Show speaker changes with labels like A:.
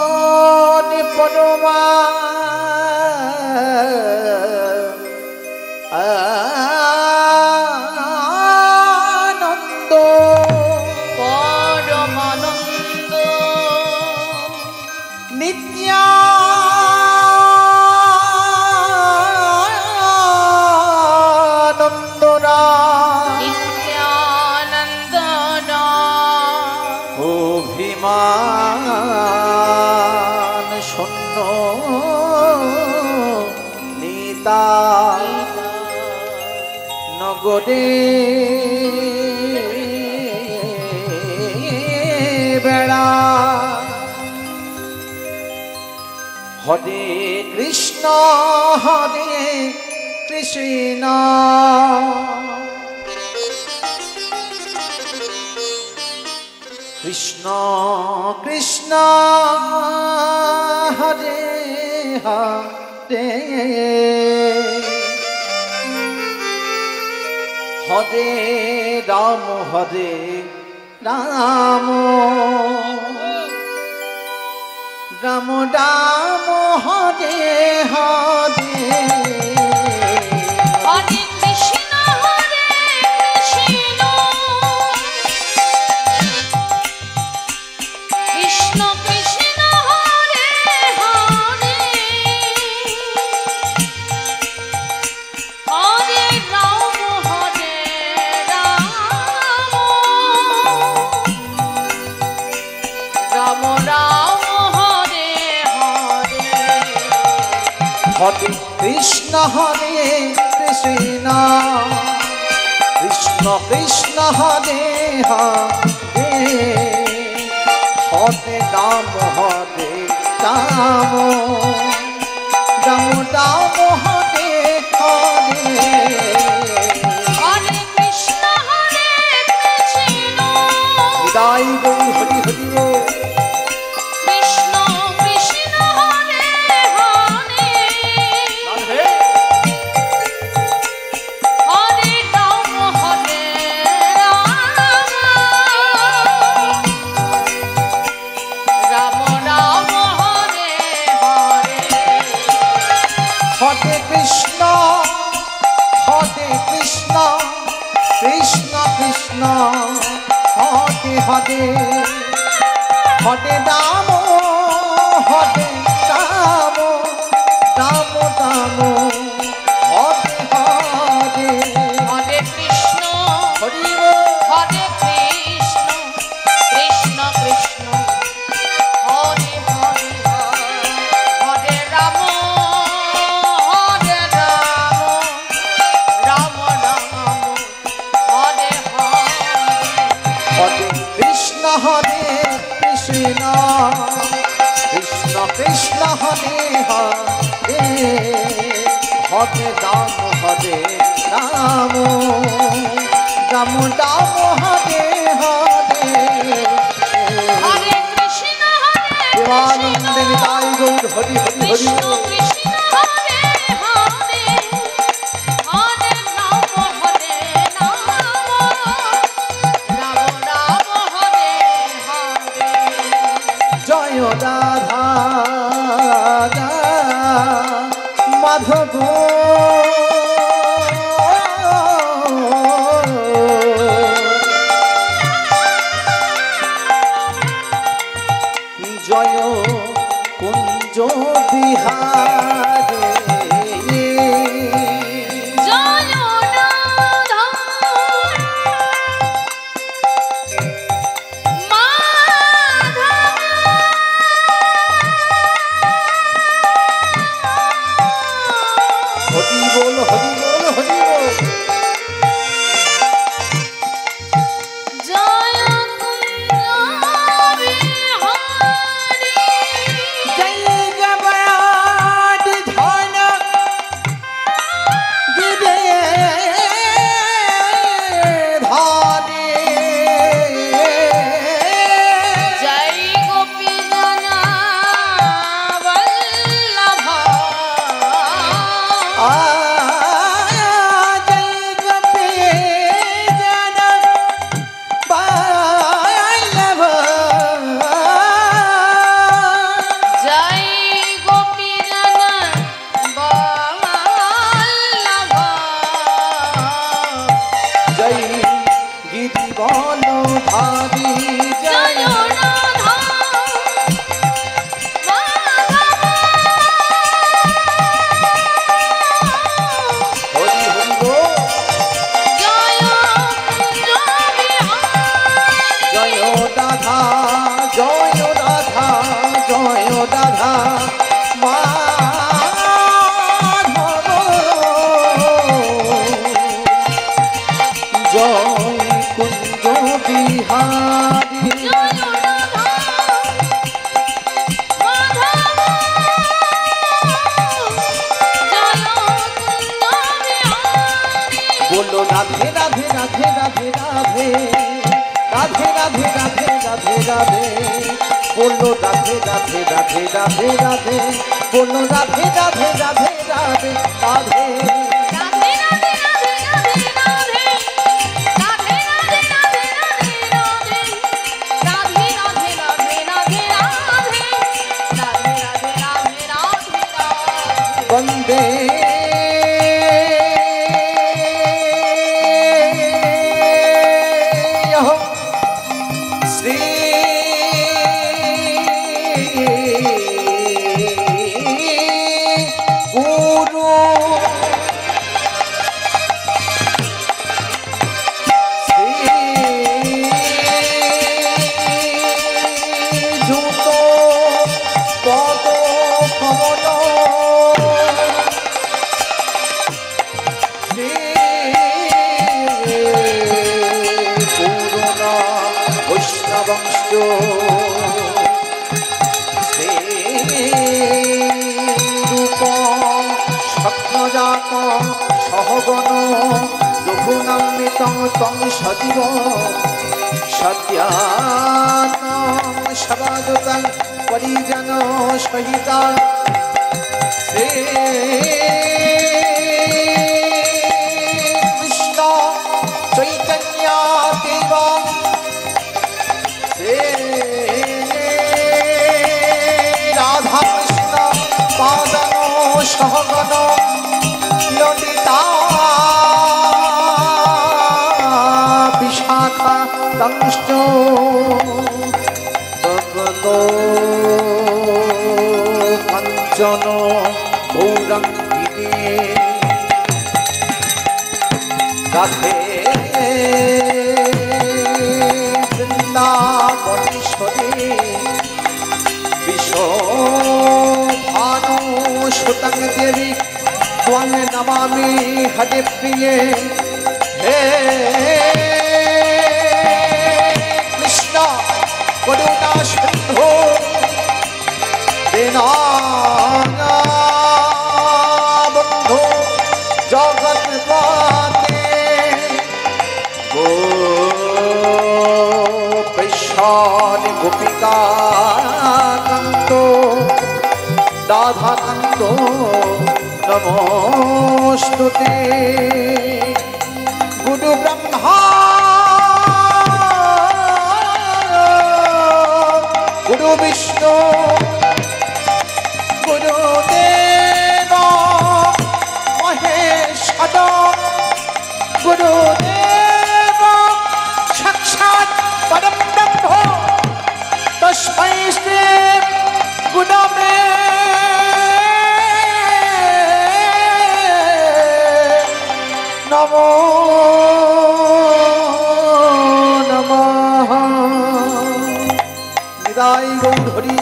A: অগ্রধনি পরমা আনন্দ
B: পরমানন্দ
A: নিত্যানন্দনা অভিমান শূন্য নিতা নগরে বেড়া হরে কৃষ্ণ কৃষ্ণ কৃষ্ণ হরে হরে হরে রাম রাম রাম হরে হরে হরে কৃষ্ণ কৃষ্ণ কৃষ্ণ কৃষ্ণ হরে হরে হরে রাম রাম রাম হরে হরে
B: কৃষ্ণ কৃষ্ণ
A: বিদায় গৌর হরি হরি কৃষ্ণ কৃষ্ণ হরে হরে হরে রাম হরে রাম রাম রাম হরে হরে
B: হরে কৃষ্ণ
A: হরি
B: হরে কৃষ্ণ কৃষ্ণ কৃষ্ণ হরে হরে হরে রাম রাম রাম হরে হরে
A: হরে কৃষ্ণ কৃষ্ণ কৃষ্ণ কৃষ্ণ হরে হরে হরে রাম রাম রাম রাম হরে হরে
B: হরে কৃষ্ণ
A: দেবানন্দে নিতাই গৌর হরি হরি হরি
B: কৃষ্ণ কৃষ্ণ হরে হরে হরে রাম রাম রাম হরে হরে
A: জয় রাধা মাধব জয় কুঞ্জ বিহারে
B: জয় রাধা মাধব
A: হরি বল হরি বল হরি বল গিরি বল ধারি
B: জয়
A: জয়
B: রাধা
A: হরি হরি গো
B: জয় বিহারী
A: জয় রাধা জয় রাধা জয় রাধা মাধব জয় কুঞ্জ বিহারী
B: জয় রাধা মাধব জয় কুঞ্জ বিহারী
A: বলো রাধে রাধে রাধে রাধে রাধে রাধে রাধে রাধে রাধে রাধে বলো রাধে রাধে রাধে রাধে রাধে বলো রাধে রাধে রাধে রাধে রাধে
B: রাধে রাধে রাধে রাধে রাধে রাধে রাধে রাধে রাধে রাধে রাধে রাধে রাধে রাধে
A: বন্দে শ্রী গুরু যুত পদ কমল পুরনা বৈষ্ণবংশ রূপ স্বপ্নজাত সহগণ রঘুনামিত তং সজীব সত্যাত্ম সবাদুতং পরিজন সহিতা শ্রী কৃষ্ণ চৈতন্য দেব শ্রী রাধা কৃষ্ণ পাদন সহগণ ললিতা বিশাখা দংষ্ট কাঞ্চন গৌরাঙ্গিনী রাধে বৃন্দাবনেশ্বরী বিশ্ব ভানু সুতং দেবী ত্বং নমামি হরে প্রিয়ে হে কৃষ্ণ করুণা সিন্ধু দীনবন্ধু জগৎপতে গোপেশ্বর গোপিকা কান্ত রাধা কান্ত নমস্তুতে গুরু ব্রহ্মা গুরু বিষ্ণু গুরুদেব মহেশ্বর গুরুদেব সাক্ষাৎ পরম ব্রহ্ম তস্मै শ্রী গুরবে নমো নমঃ নিতাই গৌর হরি